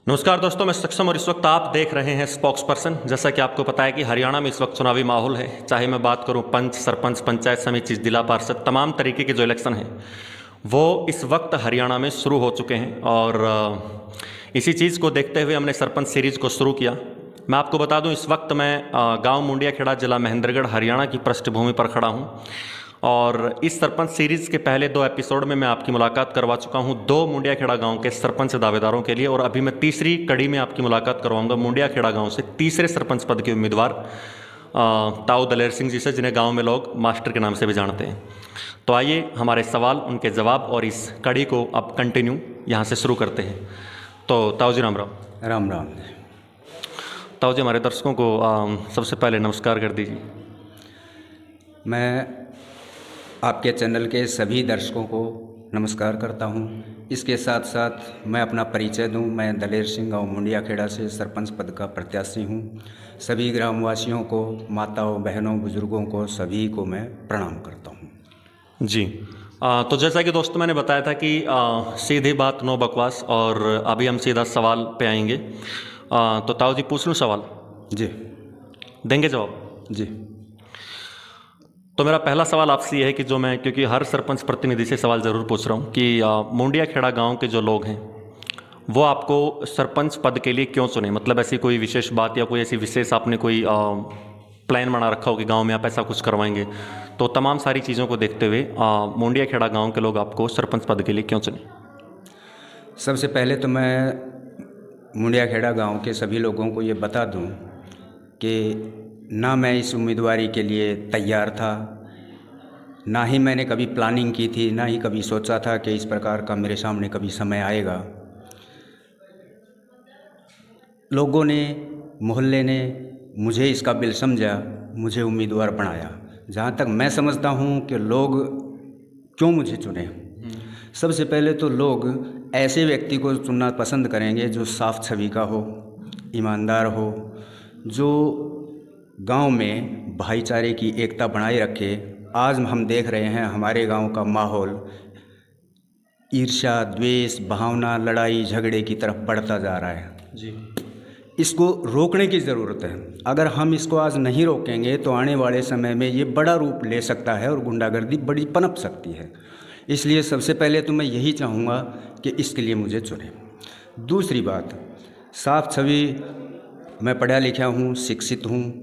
नमस्कार दोस्तों, मैं सक्षम और इस वक्त आप देख रहे हैं स्पोक्स पर्सन। जैसा कि आपको पता है कि हरियाणा में इस वक्त चुनावी माहौल है। चाहे मैं बात करूं पंच, सरपंच, पंचायत समिति, जिला पार्षद, तमाम तरीके के जो इलेक्शन हैं वो इस वक्त हरियाणा में शुरू हो चुके हैं। और इसी चीज़ को देखते हुए हमने सरपंच सीरीज़ को शुरू किया। मैं आपको बता दूं, इस वक्त मैं गाँव मुंडियाखेड़ा, जिला महेंद्रगढ़, हरियाणा की पृष्ठभूमि पर खड़ा हूँ। और इस सरपंच सीरीज़ के पहले 2 एपिसोड में मैं आपकी मुलाकात करवा चुका हूं 2 मुंडियाखेड़ा गांव के सरपंच दावेदारों के लिए। और अभी मैं तीसरी कड़ी में आपकी मुलाकात करवाऊंगा मुंडियाखेड़ा गांव से तीसरे सरपंच पद के उम्मीदवार ताऊ दलेर सिंह जी से, जिन्हें गांव में लोग मास्टर के नाम से भी जानते हैं। तो आइए हमारे सवाल, उनके जवाब और इस कड़ी को अब कंटिन्यू यहाँ से शुरू करते हैं। तो ताऊ जी राम राम। राम राम। ताऊ जी, हमारे दर्शकों को सबसे पहले नमस्कार कर दीजिए। मैं आपके चैनल के सभी दर्शकों को नमस्कार करता हूं। इसके साथ साथ मैं अपना परिचय दूं। मैं दलेर सिंह गाँव मुंडियाखेड़ा से सरपंच पद का प्रत्याशी हूं। सभी ग्रामवासियों को, माताओं, बहनों, बुजुर्गों को, सभी को मैं प्रणाम करता हूं। जी, तो जैसा कि दोस्तों मैंने बताया था कि सीधी बात, नो बकवास, और अभी हम सीधा सवाल पे आएंगे। तो ताऊ जी, पूछ लूँ सवाल? जी, देंगे जवाब? जी। तो मेरा पहला सवाल आपसे ये है कि जो मैं, क्योंकि हर सरपंच प्रतिनिधि से सवाल ज़रूर पूछ रहा हूँ कि मुंडियाखेड़ा गांव के जो लोग हैं वो आपको सरपंच पद के लिए क्यों चुने? मतलब ऐसी कोई विशेष बात या कोई ऐसी विशेष आपने कोई प्लान बना रखा हो कि गांव में आप ऐसा कुछ करवाएंगे? तो तमाम सारी चीज़ों को देखते हुए मुंडियाखेड़ा गांव के लोग आपको सरपंच पद के लिए क्यों चुने? सबसे पहले तो मैं मुंडियाखेड़ा गांव के सभी लोगों को ये बता दूं कि ना मैं इस उम्मीदवारी के लिए तैयार था, ना ही मैंने कभी प्लानिंग की थी, ना ही कभी सोचा था कि इस प्रकार का मेरे सामने कभी समय आएगा। लोगों ने, मोहल्ले ने मुझे इस काबिल समझा, मुझे उम्मीदवार बनाया। जहाँ तक मैं समझता हूँ कि लोग क्यों मुझे चुने, सबसे पहले तो लोग ऐसे व्यक्ति को चुनना पसंद करेंगे जो साफ छवि का हो, ईमानदार हो, जो गांव में भाईचारे की एकता बनाए रखे। आज हम देख रहे हैं हमारे गांव का माहौल ईर्ष्या, द्वेष, भावना, लड़ाई झगड़े की तरफ बढ़ता जा रहा है। जी, इसको रोकने की ज़रूरत है। अगर हम इसको आज नहीं रोकेंगे तो आने वाले समय में ये बड़ा रूप ले सकता है और गुंडागर्दी बड़ी पनप सकती है। इसलिए सबसे पहले तो मैं यही चाहूँगा कि इसके लिए मुझे चुने। दूसरी बात, साफ छवि, मैं पढ़ा लिखा हूँ, शिक्षित हूँ,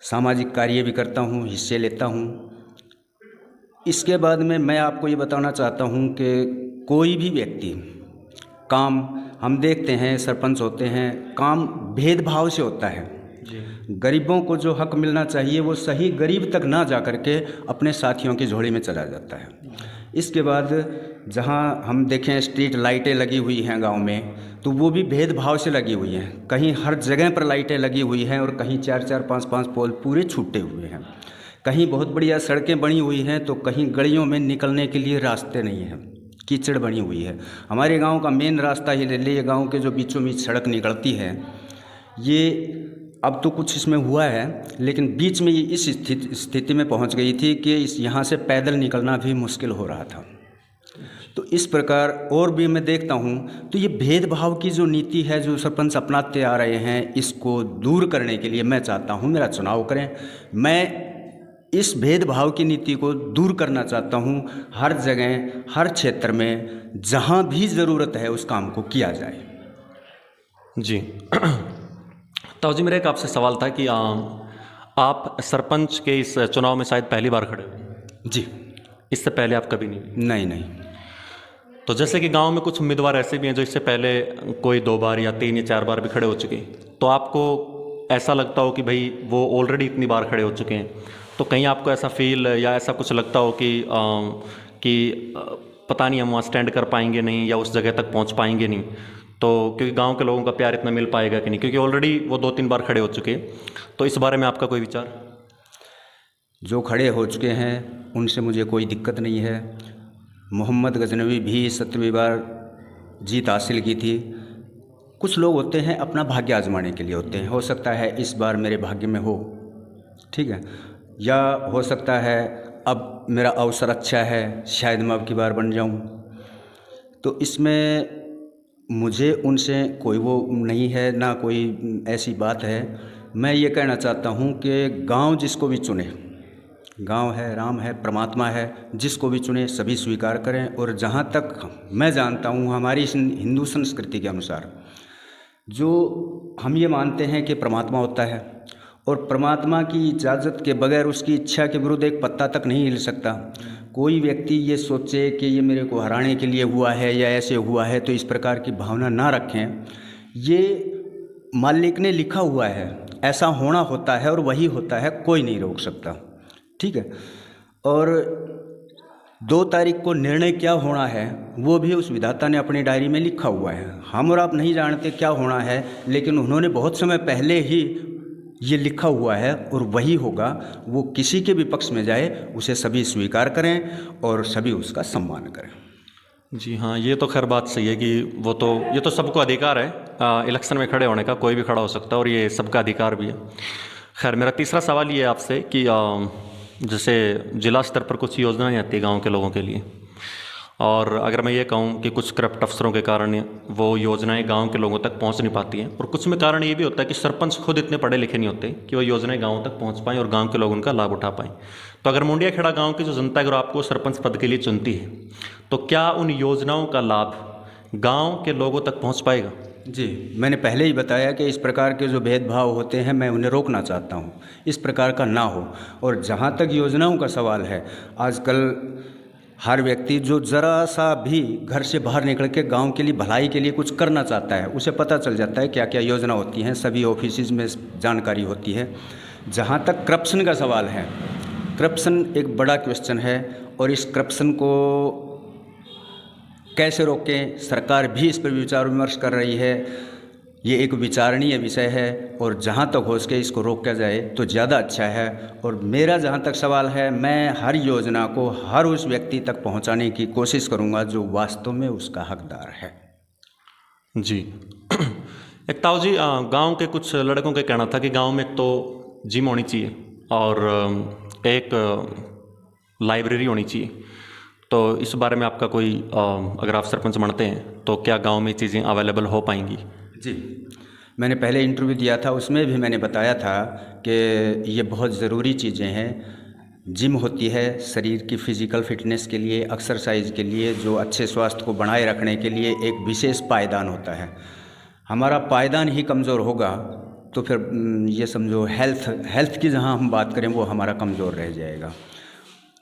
सामाजिक कार्य भी करता हूँ, हिस्से लेता हूँ। इसके बाद में मैं आपको ये बताना चाहता हूँ कि कोई भी व्यक्ति काम, हम देखते हैं सरपंच होते हैं, काम भेदभाव से होता है। जी, गरीबों को जो हक मिलना चाहिए वो सही गरीब तक ना जा कर के अपने साथियों की झोली में चला जाता है। इसके बाद जहाँ हम देखें स्ट्रीट लाइटें लगी हुई हैं गांव में, तो वो भी भेदभाव से लगी हुई हैं। कहीं हर जगह पर लाइटें लगी हुई हैं और कहीं 4-4, 5-5 पोल पूरे छूटे हुए हैं। कहीं बहुत बढ़िया सड़कें बनी हुई हैं तो कहीं गलियों में निकलने के लिए रास्ते नहीं हैं, कीचड़ बनी हुई है। हमारे गांव का मेन रास्ता ही ले लिए, गांव के जो बीचों बीच सड़क निकलती है, ये अब तो कुछ इसमें हुआ है, लेकिन बीच में ये इस स्थिति में पहुंच गई थी कि यहाँ से पैदल निकलना भी मुश्किल हो रहा था। तो इस प्रकार और भी मैं देखता हूँ। तो ये भेदभाव की जो नीति है जो सरपंच अपनाते आ रहे हैं, इसको दूर करने के लिए मैं चाहता हूँ मेरा चुनाव करें। मैं इस भेदभाव की नीति को दूर करना चाहता हूँ। हर जगह, हर क्षेत्र में जहाँ भी ज़रूरत है उस काम को किया जाए। जी। ताऊ जी, मेरा एक आपसे सवाल था कि आप सरपंच के इस चुनाव में शायद पहली बार खड़े हो? जी। इससे पहले आप कभी नहीं? नहीं। तो जैसे कि गांव में कुछ उम्मीदवार ऐसे भी हैं जो इससे पहले कोई 2 बार या 3 या 4 बार भी खड़े हो चुके हैं। तो आपको ऐसा लगता हो कि भाई वो ऑलरेडी इतनी बार खड़े हो चुके हैं, तो कहीं आपको ऐसा फील या ऐसा कुछ लगता हो कि पता नहीं हम वहाँ स्टैंड कर पाएंगे नहीं या उस जगह तक पहुँच पाएंगे नहीं? तो क्योंकि गांव के लोगों का प्यार इतना मिल पाएगा कि नहीं, क्योंकि ऑलरेडी वो 2-3 बार खड़े हो चुके हैं। तो इस बारे में आपका कोई विचार? जो खड़े हो चुके हैं उनसे मुझे कोई दिक्कत नहीं है। मोहम्मद गजनवी भी 17वीं बार जीत हासिल की थी। कुछ लोग होते हैं अपना भाग्य आजमाने के लिए होते हैं। हो सकता है इस बार मेरे भाग्य में हो, ठीक है, या हो सकता है अब मेरा अवसर अच्छा है, शायद मैं अब की बार बन जाऊं। तो इसमें मुझे उनसे कोई वो नहीं है, ना कोई ऐसी बात है। मैं ये कहना चाहता हूँ कि गांव जिसको भी चुने, गांव है, राम है, परमात्मा है, जिसको भी चुने सभी स्वीकार करें। और जहाँ तक मैं जानता हूँ हमारी इस हिंदू संस्कृति के अनुसार जो हम ये मानते हैं कि परमात्मा होता है और परमात्मा की इजाज़त के बगैर, उसकी इच्छा के विरुद्ध एक पत्ता तक नहीं हिल सकता। कोई व्यक्ति ये सोचे कि ये मेरे को हराने के लिए हुआ है या ऐसे हुआ है, तो इस प्रकार की भावना ना रखें। ये मालिक ने लिखा हुआ है, ऐसा होना होता है और वही होता है, कोई नहीं रोक सकता। ठीक है। और 2 तारीख को निर्णय क्या होना है वो भी उस विधाता ने अपनी डायरी में लिखा हुआ है। हम और आप नहीं जानते क्या होना है, लेकिन उन्होंने बहुत समय पहले ही ये लिखा हुआ है और वही होगा। वो किसी के भी पक्ष में जाए उसे सभी स्वीकार करें और सभी उसका सम्मान करें। जी हाँ, ये तो खैर बात सही है कि ये तो सबको अधिकार है इलेक्शन में खड़े होने का, कोई भी खड़ा हो सकता है और ये सबका अधिकार भी है। खैर, मेरा तीसरा सवाल ये है आपसे कि जैसे जिला स्तर पर कुछ योजनाएं आती है गांव के लोगों के लिए, और अगर मैं ये कहूँ कि कुछ करप्ट अफसरों के कारण वो योजनाएं गांव के लोगों तक पहुंच नहीं पाती हैं, और कुछ में कारण ये भी होता है कि सरपंच खुद इतने पढ़े लिखे नहीं होते कि वो योजनाएं गाँव तक पहुँच पाएँ और गाँव के लोग उनका लाभ उठा पाएँ। तो अगर मुंडिया खेड़ा गाँव की जो जनता अगर आपको सरपंच पद के लिए चुनती है, तो क्या उन योजनाओं का लाभ गाँव के लोगों तक पहुँच पाएगा? जी, मैंने पहले ही बताया कि इस प्रकार के जो भेदभाव होते हैं मैं उन्हें रोकना चाहता हूँ, इस प्रकार का ना हो। और जहाँ तक योजनाओं का सवाल है, आजकल हर व्यक्ति जो ज़रा सा भी घर से बाहर निकल के गांव के लिए, भलाई के लिए कुछ करना चाहता है, उसे पता चल जाता है क्या क्या योजना होती हैं, सभी ऑफिस में जानकारी होती है। जहाँ तक करप्शन का सवाल है, करप्शन एक बड़ा क्वेश्चन है और इस करप्शन को कैसे रोकें, सरकार भी इस पर विचार विमर्श कर रही है। ये एक विचारणीय विषय है और जहाँ तक हो सके इसको रोका जाए तो ज़्यादा अच्छा है। और मेरा जहाँ तक सवाल है, मैं हर योजना को हर उस व्यक्ति तक पहुँचाने की कोशिश करूँगा जो वास्तव में उसका हकदार है। जी एक ताऊ जी, गांव के कुछ लड़कों का कहना था कि गांव में एक तो जिम होनी चाहिए और एक लाइब्रेरी होनी चाहिए। तो इस बारे में आपका कोई अगर आप सरपंच बनते हैं तो क्या गांव में चीज़ें अवेलेबल हो पाएंगी? जी, मैंने पहले इंटरव्यू दिया था, उसमें भी मैंने बताया था कि ये बहुत ज़रूरी चीज़ें हैं। जिम होती है शरीर की फिज़िकल फिटनेस के लिए, एक्सरसाइज के लिए, जो अच्छे स्वास्थ्य को बनाए रखने के लिए एक विशेष पायदान होता है। हमारा पायदान ही कमज़ोर होगा तो फिर ये समझो हेल्थ की जहाँ हम बात करें वो हमारा कमज़ोर रह जाएगा।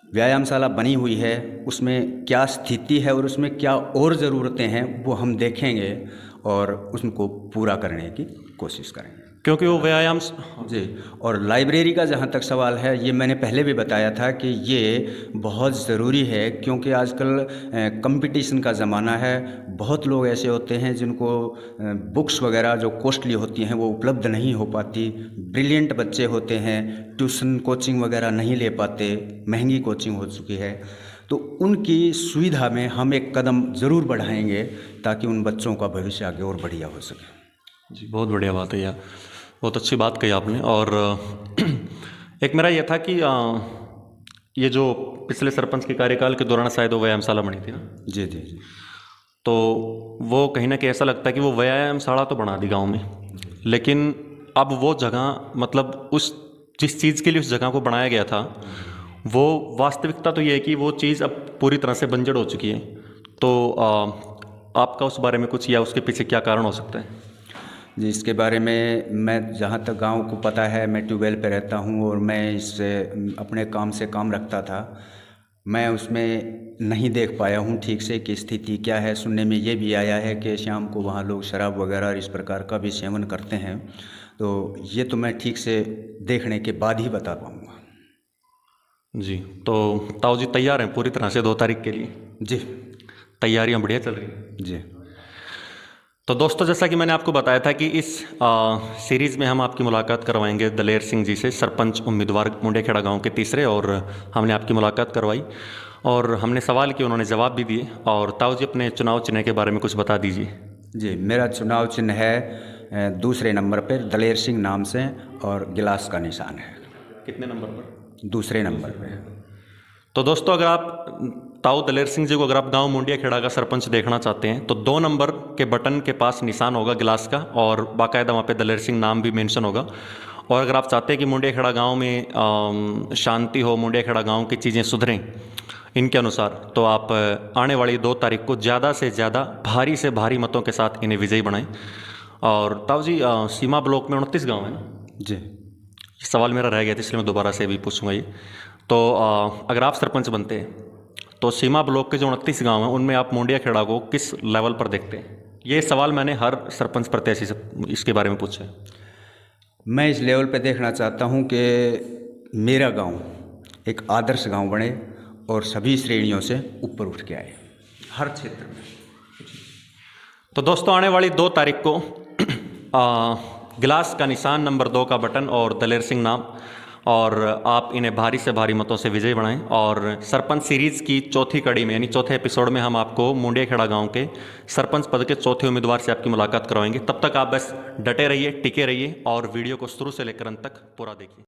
व्यायामशाला बनी हुई है, उसमें क्या स्थिति है और उसमें क्या और ज़रूरतें हैं वो हम देखेंगे और उनको पूरा करने की कोशिश करेंगे, क्योंकि वो व्यायाम। जी। और लाइब्रेरी का जहाँ तक सवाल है, ये मैंने पहले भी बताया था कि ये बहुत ज़रूरी है, क्योंकि आजकल कंपटीशन का ज़माना है। बहुत लोग ऐसे होते हैं जिनको बुक्स वगैरह जो कॉस्टली होती हैं वो उपलब्ध नहीं हो पाती। ब्रिलियंट बच्चे होते हैं, ट्यूशन कोचिंग वगैरह नहीं ले पाते, महंगी कोचिंग हो चुकी है। तो उनकी सुविधा में हम एक कदम ज़रूर बढ़ाएंगे ताकि उन बच्चों का भविष्य आगे और बढ़िया हो सके। जी, बहुत बढ़िया बात है यार, बहुत अच्छी बात कही आपने। और एक मेरा यह था कि ये जो पिछले सरपंच के कार्यकाल के दौरान शायद वो व्यायामशाला बनी थी ना? जी जी जी। तो वो कहीं ना कहीं ऐसा लगता है कि वो व्यायामशाला तो बना दी गांव में, लेकिन अब वो जगह, मतलब उस जिस चीज़ के लिए उस जगह को बनाया गया था, वो वास्तविकता तो ये है कि वो चीज़ अब पूरी तरह से बंजर हो चुकी है। तो आपका उस बारे में कुछ, या उसके पीछे क्या कारण हो सकता है? जी, इसके बारे में मैं जहाँ तक गांव को पता है, मैं ट्यूबवेल पे रहता हूँ और मैं इससे अपने काम से काम रखता था। मैं उसमें नहीं देख पाया हूँ ठीक से कि स्थिति क्या है। सुनने में ये भी आया है कि शाम को वहाँ लोग शराब वगैरह और इस प्रकार का भी सेवन करते हैं। तो ये तो मैं ठीक से देखने के बाद ही बता पाऊँगा। जी, तो ताऊ जी तैयार हैं पूरी तरह से 2 तारीख के लिए? जी, तैयारियां बढ़िया चल रही हैं। जी। तो दोस्तों, जैसा कि मैंने आपको बताया था कि इस सीरीज़ में हम आपकी मुलाकात करवाएंगे दलेर सिंह जी से, सरपंच उम्मीदवार मुंडिया खेड़ा गाँव के तीसरे। और हमने आपकी मुलाकात करवाई और हमने सवाल किए, उन्होंने जवाब भी दिए। और ताऊ जी अपने चुनाव चिन्ह के बारे में कुछ बता दीजिए। जी, मेरा चुनाव चिन्ह है दूसरे नंबर पर दलेर सिंह नाम से और गिलास का निशान है। कितने नंबर पर? दूसरे नंबर पे। तो दोस्तों, अगर आप ताऊ दलेर सिंह जी को अगर आप गांव मुंडिया खेड़ा का सरपंच देखना चाहते हैं तो 2 नंबर के बटन के पास निशान होगा गिलास का और बाकायदा वहाँ पे दलेर सिंह नाम भी मेंशन होगा। और अगर आप चाहते हैं कि मुंडिया खेड़ा गाँव में शांति हो, मुंडिया खेड़ा गाँव की चीज़ें सुधरें इनके अनुसार, तो आप आने वाली 2 तारीख को ज़्यादा से ज़्यादा भारी से भारी मतों के साथ इन्हें विजयी बनाएं। और ताऊ जी, सीमा ब्लॉक में 29 गाँव है ना जी। सवाल मेरा रह गया था इसलिए मैं दोबारा से भी पूछूंगा ये। तो अगर आप सरपंच बनते हैं तो सीमा ब्लॉक के जो 29 गांव हैं उनमें आप मुंडिया खेड़ा को किस लेवल पर देखते हैं? ये सवाल मैंने हर सरपंच प्रत्याशी से इसके बारे में पूछा है। मैं इस लेवल पे देखना चाहता हूँ कि मेरा गांव एक आदर्श गांव बने और सभी श्रेणियों से ऊपर उठ के आए हर क्षेत्र में। तो दोस्तों, आने वाली 2 तारीख को गिलास का निशान, नंबर 2 का बटन और दलेर सिंह नाम, और आप इन्हें भारी से भारी मतों से विजयी बनाएं। और सरपंच सीरीज़ की 4थी कड़ी में यानी 4थे एपिसोड में हम आपको मुंडिया खेड़ा गांव के सरपंच पद के 4थे उम्मीदवार से आपकी मुलाकात करवाएंगे। तब तक आप बस डटे रहिए, टिके रहिए और वीडियो को शुरू से लेकर अंत तक पूरा देखिए।